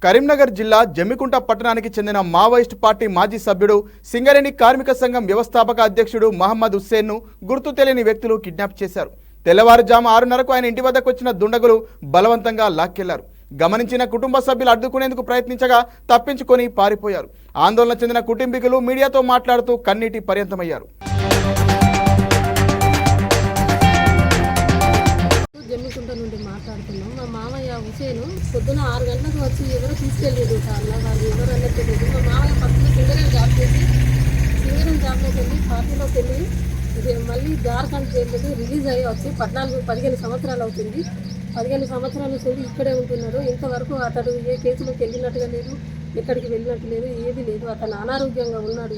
కరీంనగర్ జిల్లా జమ్మికుంట పట్టణానికి చెందిన మావోయిస్ట్ పార్టీ మాజీ సభ్యుడు సింగరేణి కార్మిక సంఘం వ్యవస్థాపక అధ్యక్షుడు మహమ్మద్ హుస్సేన్ను గుర్తు తెలియని వ్యక్తులు కిడ్నాప్ చేశారు. తెల్లవారుజాము 6:30కు ఆయన ఇంటి వద్దకు వచ్చిన దుండగులు బలవంతంగా లాక్కెళ్లారు. గమనించిన కుటుంబ సభ్యులు అడ్డుకునేందుకు ప్రయత్నించగా తప్పించుకొని పారిపోయారు. ఆందోళన చెందిన కుటుంబీకులు మీడియాతో మాట్లాడుతూ కన్నీటి పర్యంతమయ్యారు. జమ్మికుంట నుండి మాట్లాడుతున్నాం. మా మామయ్య హుసేన్ పొద్దున 6 గంటలకు వచ్చి ఎవరో తీసుకెళ్ళేది కార్లో, వాళ్ళు ఎవరు అనేది తెలియదు. మా మామయ్య ఫస్ట్ సింగరేణి జాబ్లోకి వెళ్ళి పార్టీలోకి వెళ్ళి మళ్ళీ జార్ఖండ్ జైలుకి రిలీజ్ అయ్యి వచ్చి 15 సంవత్సరాలు అవుతుంది. 15 సంవత్సరాలు చూసి ఇక్కడే ఉంటున్నాడు. ఇంతవరకు అతడు ఏ కేసులోకి వెళ్ళినట్టుగా లేదు, ఎక్కడికి వెళ్ళినట్టు లేదు, ఏది లేదు. అతను అనారోగ్యంగా ఉన్నాడు.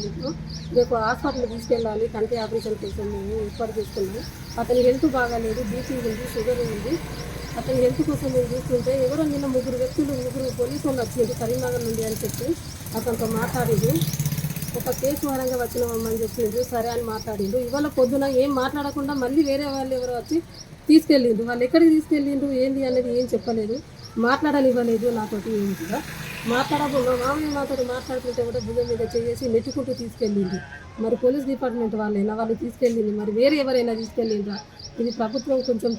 రేపు హాస్పిటల్కి తీసుకెళ్ళాలి. కంటి ఆపరేషన్ కోసం మేము ఏర్పాటు చేసుకున్నాము. అతని హెల్త్ బాగాలేదు, బీపీ ఉంది, షుగర్ ఉంది. అతని హెల్త్ కోసం మేము చూస్తుంటే ఎవరో నిన్న ముగ్గురు పోలీసు వాళ్ళు వచ్చింది కరీంనగర్ నుండి అని చెప్పి అతనితో మాట్లాడిండు. ఒక కేసు పరంగా వచ్చినామని చెప్పిండు. సరే అని మాట్లాడిండు. ఇవాళ పొద్దున ఏం మాట్లాడకుండా మళ్ళీ వేరే వాళ్ళు ఎవరో వచ్చి తీసుకెళ్ళిండు. వాళ్ళు ఎక్కడికి తీసుకెళ్ళిండు ఏంది అనేది ఏం చెప్పలేదు, మాట్లాడనివ్వలేదు. నాతోటి ఏం కూడా మాట్లాడకుండా మామూలు నాతో మాట్లాడుతుంటే కూడా భుజం మీద చేసి నెట్టుకుంటూ తీసుకెళ్ళింది. మరి పోలీస్ డిపార్ట్మెంట్ వాళ్ళైనా వాళ్ళు తీసుకెళ్ళింది, మరి వేరే ఎవరైనా తీసుకెళ్ళిండ్రా? ఇది ప్రభుత్వం కొంచెం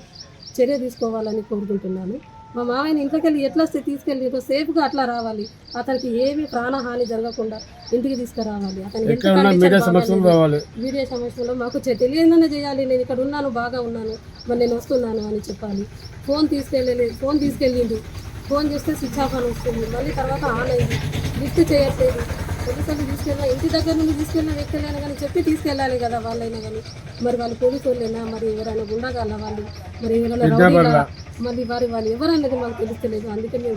చర్య తీసుకోవాలని కోరుకుంటున్నాను. మా మామయ్యని ఇంట్లోకెళ్ళి ఎట్లా తీసుకెళ్ళిందో సేఫ్గా అట్లా రావాలి. అతనికి ఏమి ప్రాణహాని జరగకుండా ఇంటికి తీసుకురావాలి. అతని వీడియో సమస్యలో మాకు తెలియదనే చేయాలి. నేను ఇక్కడ ఉన్నాను, బాగా ఉన్నాను, మరి నేను వస్తున్నాను అని చెప్పాలి. ఫోన్ తీసుకెళ్ళిండు. ఫోన్ చేస్తే స్విచ్ ఆఫ్ అని వస్తుంది. మళ్ళీ తర్వాత ఆన్ అయింది, లిఫ్ట్ చేయట్లేదు. పోలీసులు తీసుకెళ్ళినా ఇంటి దగ్గర నుండి తీసుకెళ్ళిన వ్యక్తులైనా కానీ చెప్పి తీసుకెళ్ళాలి కదా వాళ్ళైనా కానీ. మరి వాళ్ళు పోలీసు వాళ్ళైనా, మరి ఎవరైనా గుండగాల వాళ్ళు, మరి ఎవరైనా మళ్ళీ వాళ్ళు ఎవరన్నది మాకు తెలుస్తలేదు. అందుకే మేము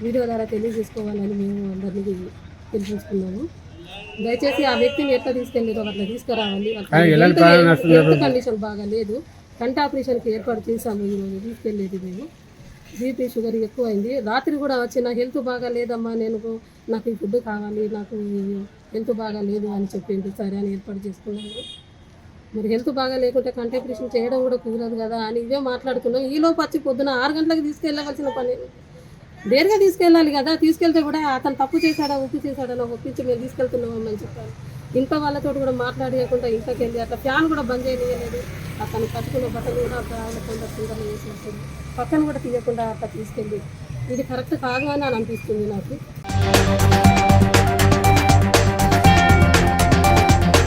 వీడియో ద్వారా తెలియజేసుకోవాలని మేము అందరినీ తెలిపించుకున్నాము. దయచేసి ఆ వ్యక్తిని ఎట్లా తీసుకెళ్ళారో అట్లా తీసుకురావాలి. హెల్త్ కండిషన్ బాగా లేదు, కంటి ఆపరేషన్కి ఏర్పాటు చేశాము. ఈరోజు తీసుకెళ్ళేది మేము. బీపీ షుగర్ ఎక్కువైంది. రాత్రి కూడా వచ్చిన హెల్త్ బాగా లేదమ్మా, నాకు ఈ ఫుడ్ కావాలి, నాకు హెల్త్ బాగా లేదు అని చెప్పింది. సరే అని ఏర్పాటు చేసుకున్నాము. మరి హెల్త్ బాగా లేకుంటే కంటి ఆపరేషన్ చేయడం కూడా కుదరదు కదా అని ఇవే మాట్లాడుకున్నాం. ఈలోపు వచ్చి పొద్దున 6 గంటలకు తీసుకెళ్ళవలసిన పని డేర్గా తీసుకెళ్ళాలి కదా. తీసుకెళ్తే కూడా అతను తప్పు చేశాడా ఒప్పు చేశాడని ఒప్పించి మేము తీసుకెళ్తున్నామని చెప్పారు. ఇంట్లో వాళ్ళతో కూడా మాట్లాడకుండా ఇంట్లోకి వెళ్ళి అట్లా ఫ్యాన్ కూడా బంద్ చేయలేదు. అతను కట్టుకున్న బట్టలు కూడా ఆడకుండా కిందలో వేసేస్తుంది. పక్కన కూడా తీయకుండా అట్లా తీసుకెళ్ళి ఇది కరెక్ట్ కాదు అని అనిపిస్తుంది నాకు.